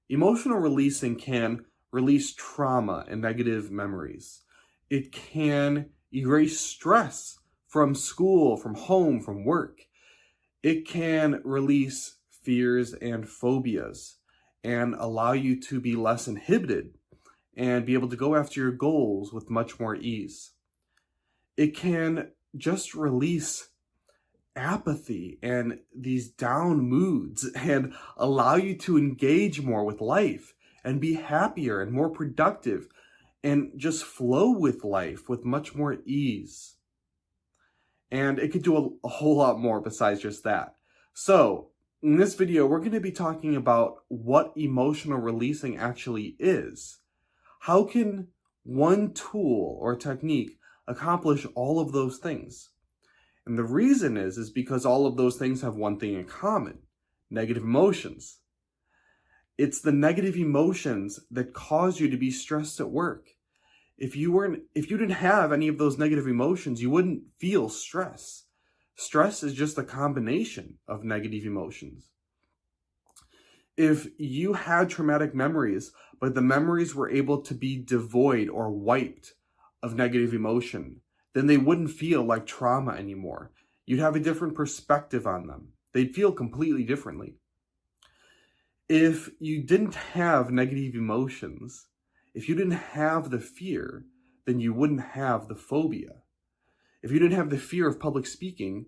Emotional releasing can release trauma and negative memories. It can erase stress from school, from home, from work. It can release fears and phobias and allow you to be less inhibited and be able to go after your goals with much more ease. It can just release apathy and these down moods and allow you to engage more with life and be happier and more productive and just flow with life with much more ease. And it could do a whole lot more besides just that. So in this video, we're going to be talking about what emotional releasing actually is. How can one tool or technique accomplish all of those things? And the reason is because all of those things have one thing in common: negative emotions. It's the negative emotions that cause you to be stressed at work. If you didn't have any of those negative emotions, you wouldn't feel stress. Stress is just a combination of negative emotions. If you had traumatic memories, but the memories were able to be devoid or wiped of negative emotion, then they wouldn't feel like trauma anymore. You'd have a different perspective on them. They'd feel completely differently. If you didn't have negative emotions, if you didn't have the fear, then you wouldn't have the phobia. If you didn't have the fear of public speaking,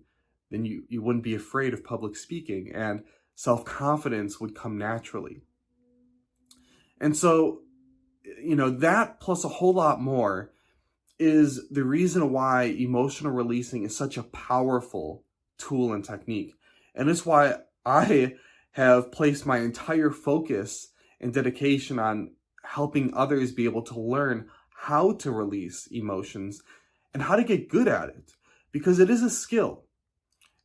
then you wouldn't be afraid of public speaking, and self-confidence would come naturally. And so, that plus a whole lot more is the reason why emotional releasing is such a powerful tool and technique. And it's why I have placed my entire focus and dedication on helping others be able to learn how to release emotions and how to get good at it. Because it is a skill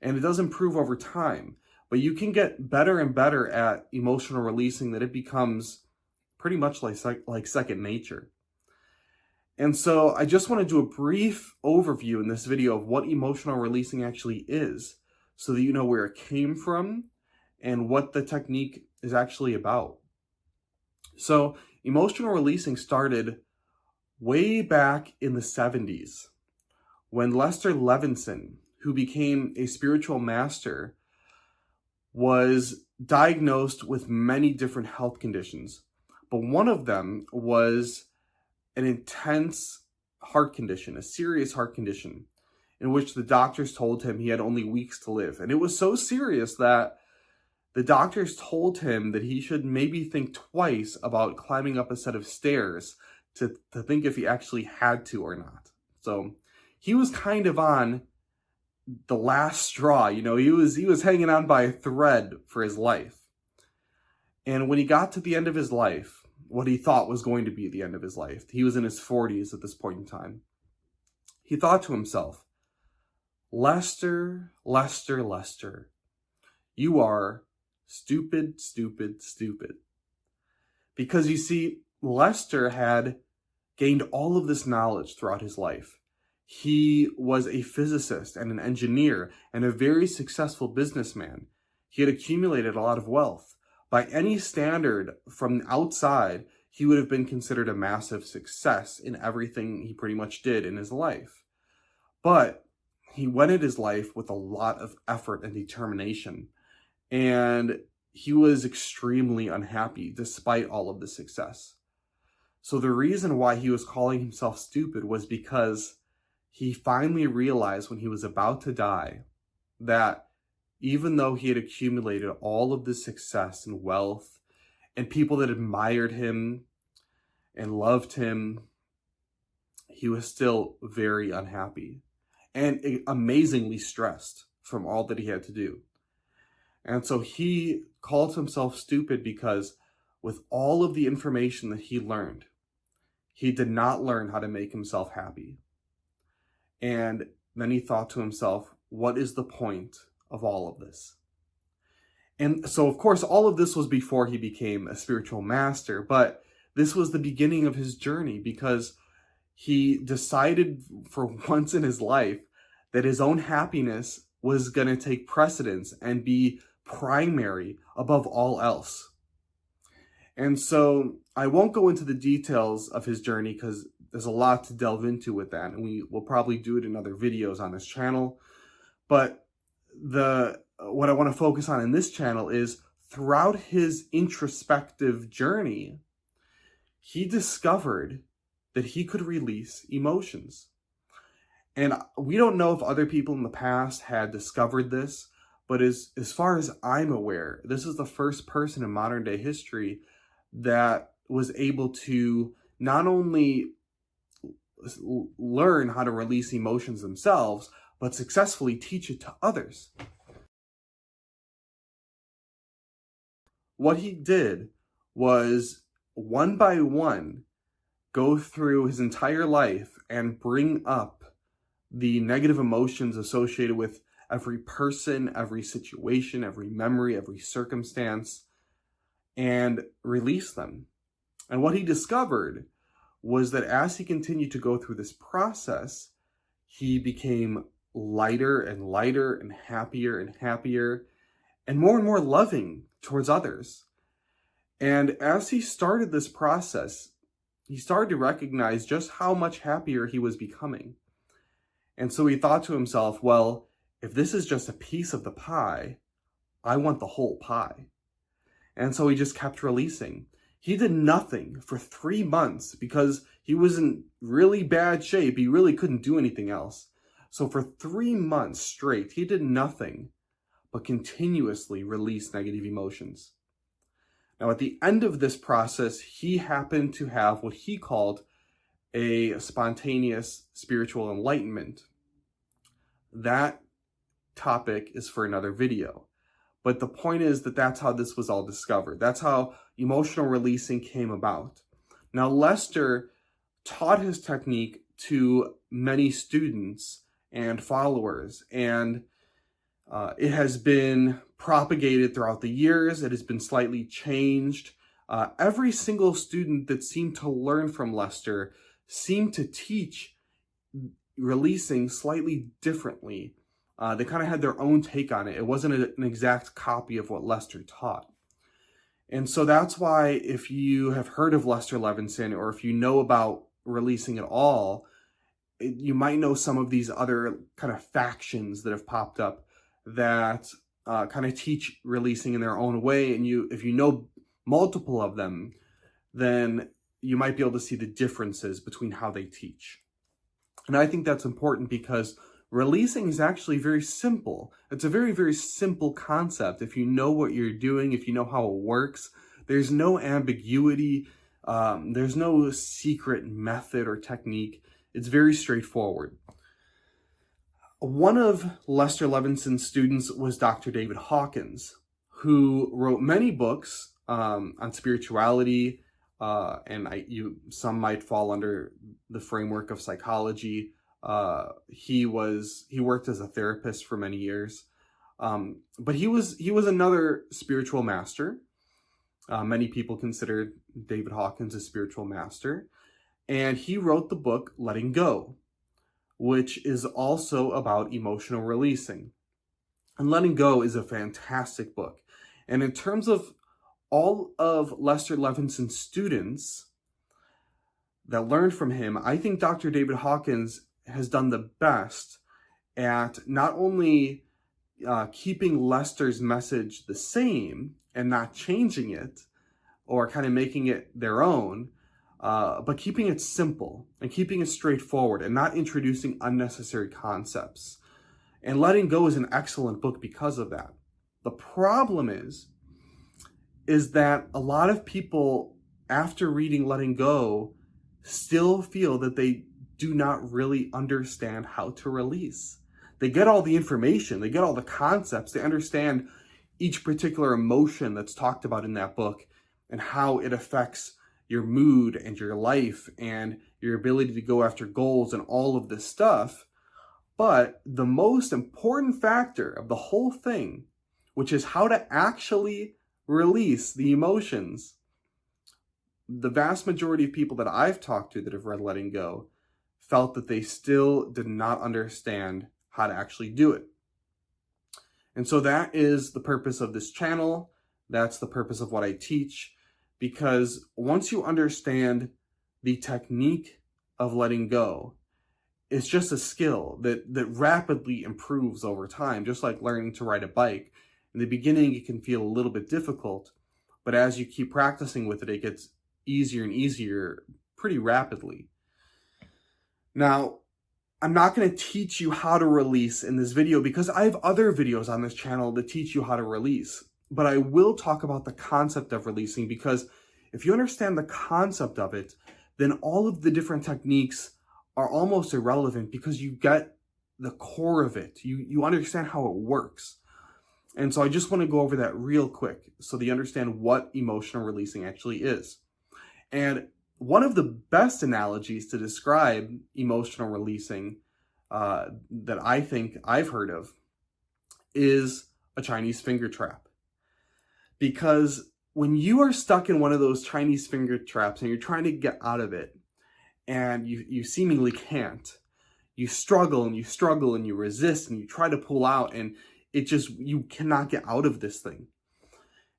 and it does improve over time. But you can get better and better at emotional releasing that it becomes pretty much like second nature. And so I just want to do a brief overview in this video of what emotional releasing actually is, so that you know where it came from and what the technique is actually about. So emotional releasing started way back in the 70s when Lester Levinson, who became a spiritual master, was diagnosed with many different health conditions. But one of them was an intense heart condition, a serious heart condition, in which the doctors told him he had only weeks to live. And it was so serious that the doctors told him that he should maybe think twice about climbing up a set of stairs to think if he actually had to or not. So he was kind of on the last straw, he was hanging on by a thread for his life. And when he got to the end of his life, what he thought was going to be the end of his life, he was in his 40s at this point in time, he thought to himself, Lester, Lester, Lester, you are stupid, stupid, stupid. Because you see, Lester had gained all of this knowledge throughout his life. He was a physicist and an engineer and a very successful businessman. He had accumulated a lot of wealth. By any standard from outside, he would have been considered a massive success in everything he pretty much did in his life. But he went at his life with a lot of effort and determination. And he was extremely unhappy despite all of the success. So the reason why he was calling himself stupid was because he finally realized when he was about to die that even though he had accumulated all of this success and wealth and people that admired him and loved him, he was still very unhappy and amazingly stressed from all that he had to do. And so he called himself stupid because with all of the information that he learned, he did not learn how to make himself happy. And then he thought to himself, what is the point of all of this? And so, of course, all of this was before he became a spiritual master, but this was the beginning of his journey because he decided for once in his life that his own happiness was going to take precedence and be primary above all else. And so I won't go into the details of his journey because there's a lot to delve into with that, and we will probably do it in other videos on this channel. But what I want to focus on in this channel is throughout his introspective journey, he discovered that he could release emotions. And we don't know if other people in the past had discovered this, but as far as I'm aware, this is the first person in modern day history that was able to not only learn how to release emotions themselves, but successfully teach it to others. What he did was, one by one, go through his entire life and bring up the negative emotions associated with every person, every situation, every memory, every circumstance, and release them. And what he discovered was that as he continued to go through this process, he became lighter and lighter and happier and more loving towards others. And as he started this process, he started to recognize just how much happier he was becoming. And so he thought to himself, well, if this is just a piece of the pie, I want the whole pie. And so he just kept releasing. He did nothing for 3 months because he was in really bad shape. He really couldn't do anything else. So for 3 months straight, he did nothing but continuously release negative emotions. Now, at the end of this process, he happened to have what he called a spontaneous spiritual enlightenment. That topic is for another video. But the point is that that's how this was all discovered. That's how emotional releasing came about. Now, Lester taught his technique to many students and followers, and it has been propagated throughout the years. It has been slightly changed. Every single student that seemed to learn from Lester seemed to teach releasing slightly differently. They kind of had their own take on it. It wasn't an exact copy of what Lester taught. And so that's why, if you have heard of Lester Levinson, or if you know about releasing at all, you might know some of these other kind of factions that have popped up that kind of teach releasing in their own way. And if you know multiple of them, then you might be able to see the differences between how they teach. And I think that's important because releasing is actually very simple. It's a very, very simple concept. If you know what you're doing, if you know how it works, there's no ambiguity. There's no secret method or technique. It's very straightforward. One of Lester Levinson's students was Dr. David Hawkins, who wrote many books on spirituality, and some might fall under the framework of psychology. He worked as a therapist for many years, but he was another spiritual master. Many people consider David Hawkins a spiritual master, and he wrote the book Letting Go, which is also about emotional releasing. And Letting Go is a fantastic book. And in terms of all of Lester Levinson's students that learned from him, I think Dr. David Hawkins has done the best at not only keeping Lester's message the same and not changing it or kind of making it their own, but keeping it simple and keeping it straightforward and not introducing unnecessary concepts. And Letting Go is an excellent book because of that. The problem is that a lot of people, after reading Letting Go, still feel that they do not really understand how to release. They get all the information, they get all the concepts, they understand each particular emotion that's talked about in that book and how it affects your mood and your life and your ability to go after goals and all of this stuff. But the most important factor of the whole thing, which is how to actually release the emotions, the vast majority of people that I've talked to that have read Letting Go felt that they still did not understand how to actually do it. And so that is the purpose of this channel. That's the purpose of what I teach, because once you understand the technique of letting go, it's just a skill that rapidly improves over time, just like learning to ride a bike. In the beginning, it can feel a little bit difficult, but as you keep practicing with it, it gets easier and easier pretty rapidly. Now, I'm not going to teach you how to release in this video because I have other videos on this channel that teach you how to release. But I will talk about the concept of releasing, because if you understand the concept of it, then all of the different techniques are almost irrelevant, because you get the core of it. You understand how it works. And so I just want to go over that real quick so that you understand what emotional releasing actually is. And one of the best analogies to describe emotional releasing that I think I've heard of is a Chinese finger trap. Because when you are stuck in one of those Chinese finger traps and you're trying to get out of it, and you seemingly can't, you struggle and you struggle and you resist and you try to pull out, and you cannot get out of this thing.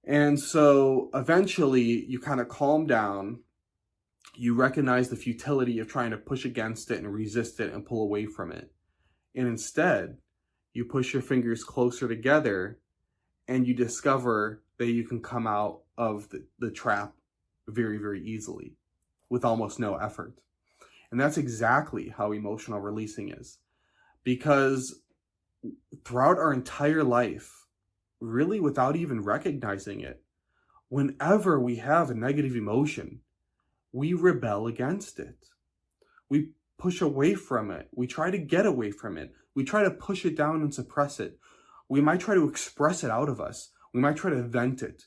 And so eventually you kind of calm down, you recognize the futility of trying to push against it and resist it and pull away from it. And instead, you push your fingers closer together and you discover that you can come out of the trap very, very easily with almost no effort. And that's exactly how emotional releasing is. Because throughout our entire life, really without even recognizing it, whenever we have a negative emotion, we rebel against it. We push away from it. We try to get away from it. We try to push it down and suppress it. We might try to express it out of us. We might try to vent it.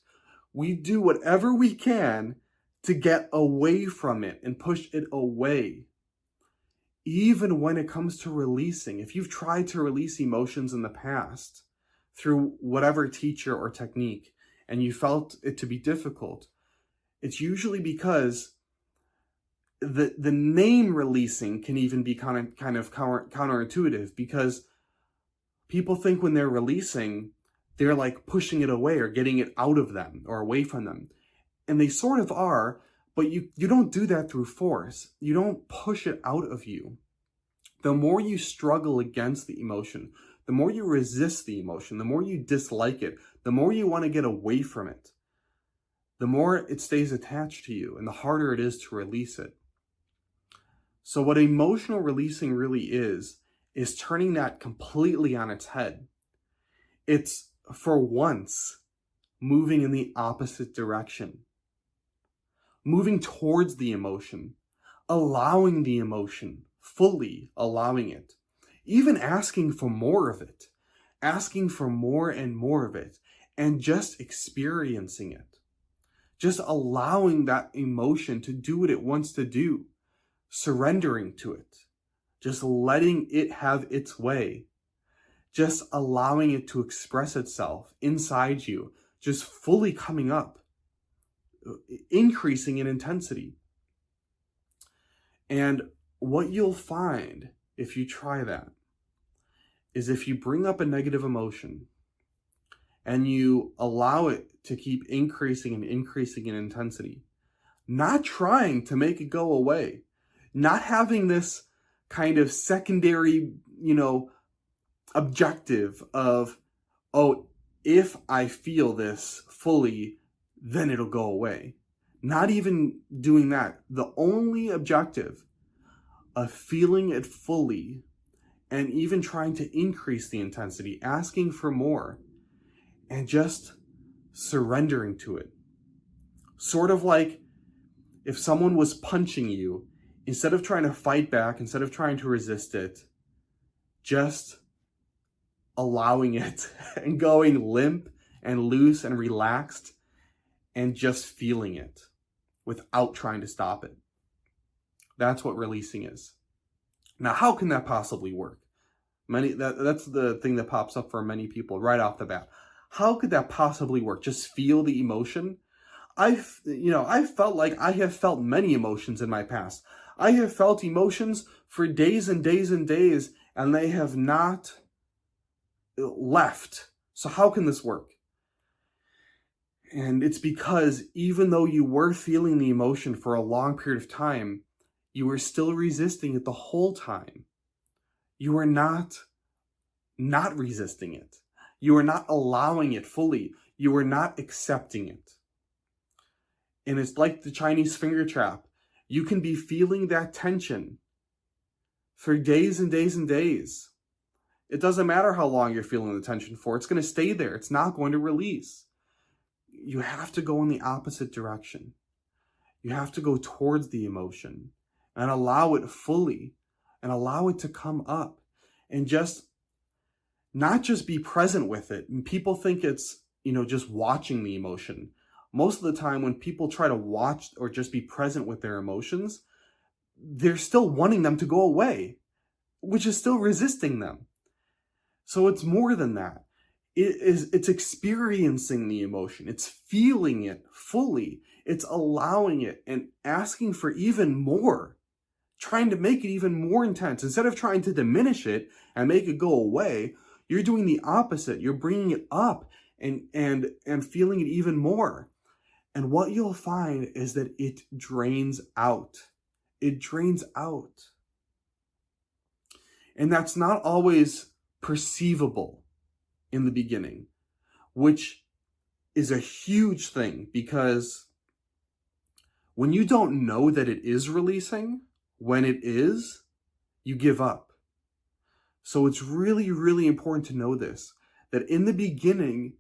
We do whatever we can to get away from it and push it away. Even when it comes to releasing, if you've tried to release emotions in the past through whatever teacher or technique and you felt it to be difficult, it's usually because the name releasing can even be kind of counterintuitive, because people think when they're releasing, they're like pushing it away or getting it out of them or away from them. And they sort of are, but you don't do that through force. You don't push it out of you. The more you struggle against the emotion, the more you resist the emotion, the more you dislike it, the more you want to get away from it, the more it stays attached to you and the harder it is to release it. So what emotional releasing really is turning that completely on its head. It's, for once, moving in the opposite direction. Moving towards the emotion, allowing the emotion, fully allowing it, even asking for more of it, asking for more and more of it, and just experiencing it. Just allowing that emotion to do what it wants to do, surrendering to it, just letting it have its way, just allowing it to express itself inside you, just fully coming up, increasing in intensity. And what you'll find if you try that is, if you bring up a negative emotion and you allow it to keep increasing and increasing in intensity, not trying to make it go away, not having this kind of secondary, objective of, oh, if I feel this fully, then it'll go away. Not even doing that. The only objective of feeling it fully and even trying to increase the intensity, asking for more, and just surrendering to it. Sort of like if someone was punching you, instead of trying to fight back, instead of trying to resist it, just allowing it and going limp and loose and relaxed and just feeling it without trying to stop it. That's what releasing is. Now, how can that possibly work? That's the thing that pops up for many people right off the bat. How could that possibly work? Just feel the emotion? I felt like I have felt many emotions in my past. I have felt emotions for days and days and days, and they have not left. So how can this work? And it's because even though you were feeling the emotion for a long period of time, you were still resisting it the whole time. You were not resisting it. You were not allowing it fully. You were not accepting it. And it's like the Chinese finger trap. You can be feeling that tension for days and days and days. It doesn't matter how long you're feeling the tension for. It's going to stay there. It's not going to release. You have to go in the opposite direction. You have to go towards the emotion and allow it fully and allow it to come up and just not just be present with it. And people think it's, just watching the emotion. Most of the time when people try to watch or just be present with their emotions, they're still wanting them to go away, which is still resisting them. So it's more than that. It's experiencing the emotion. It's feeling it fully. It's allowing it and asking for even more, trying to make it even more intense. Instead of trying to diminish it and make it go away, you're doing the opposite. You're bringing it up and feeling it even more. And what you'll find is that it drains out. It drains out. And that's not always perceivable in the beginning, which is a huge thing, because when you don't know that it is releasing, when it is, you give up. So it's really, really important to know this, that in the beginning,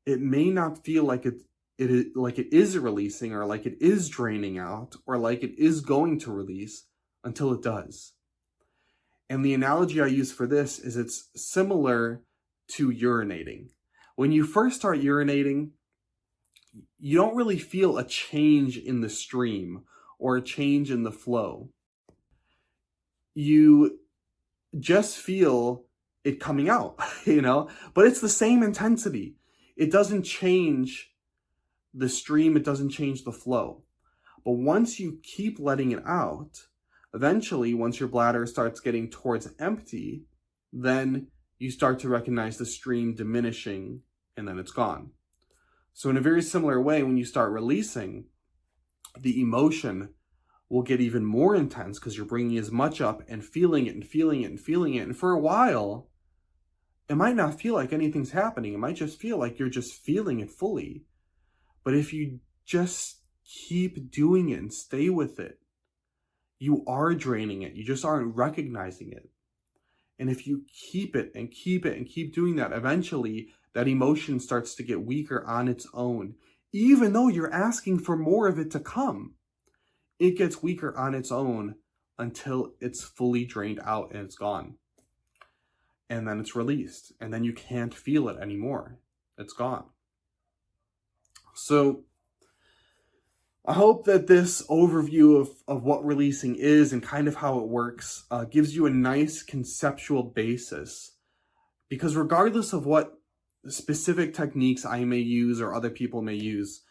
it may not feel like it is releasing, or like it is draining out, or like it is going to release, until it does. And the analogy I use for this is it's similar to urinating. When you first start urinating, you don't really feel a change in the stream or a change in the flow. You just feel it coming out, but it's the same intensity. It doesn't change the stream, it doesn't change the flow. But once you keep letting it out, eventually, once your bladder starts getting towards empty, then you start to recognize the stream diminishing, and then it's gone. So in a very similar way, when you start releasing, the emotion will get even more intense because you're bringing as much up and feeling it and feeling it and feeling it. And for a while, it might not feel like anything's happening. It might just feel like you're just feeling it fully. But if you just keep doing it and stay with it, you are draining it. You just aren't recognizing it. And if you keep it and keep it and keep doing that, eventually that emotion starts to get weaker on its own. Even though you're asking for more of it to come, it gets weaker on its own until it's fully drained out and it's gone. And then it's released. And then you can't feel it anymore. It's gone. So I hope that this overview of what releasing is and kind of how it works gives you a nice conceptual basis. Because regardless of what specific techniques I may use or other people may use,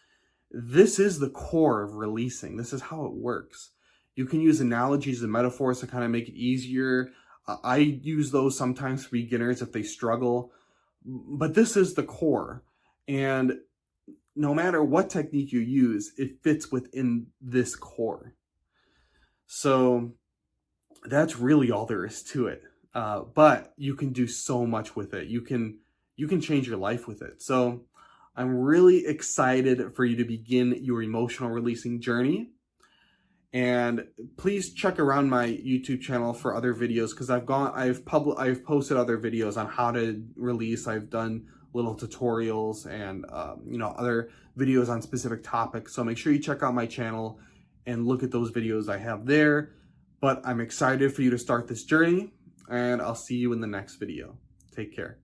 this is the core of releasing. This is how it works. You can use analogies and metaphors to kind of make it easier. I use those sometimes for beginners if they struggle. But this is the core. And no matter what technique you use, it fits within this core. So that's really all there is to it. But you can do so much with it. You can change your life with it. So I'm really excited for you to begin your emotional releasing journey. And please check around my YouTube channel for other videos, because I've posted other videos on how to release. I've done little tutorials and other videos on specific topics. So make sure you check out my channel and look at those videos I have there. But I'm excited for you to start this journey, and I'll see you in the next video. Take care.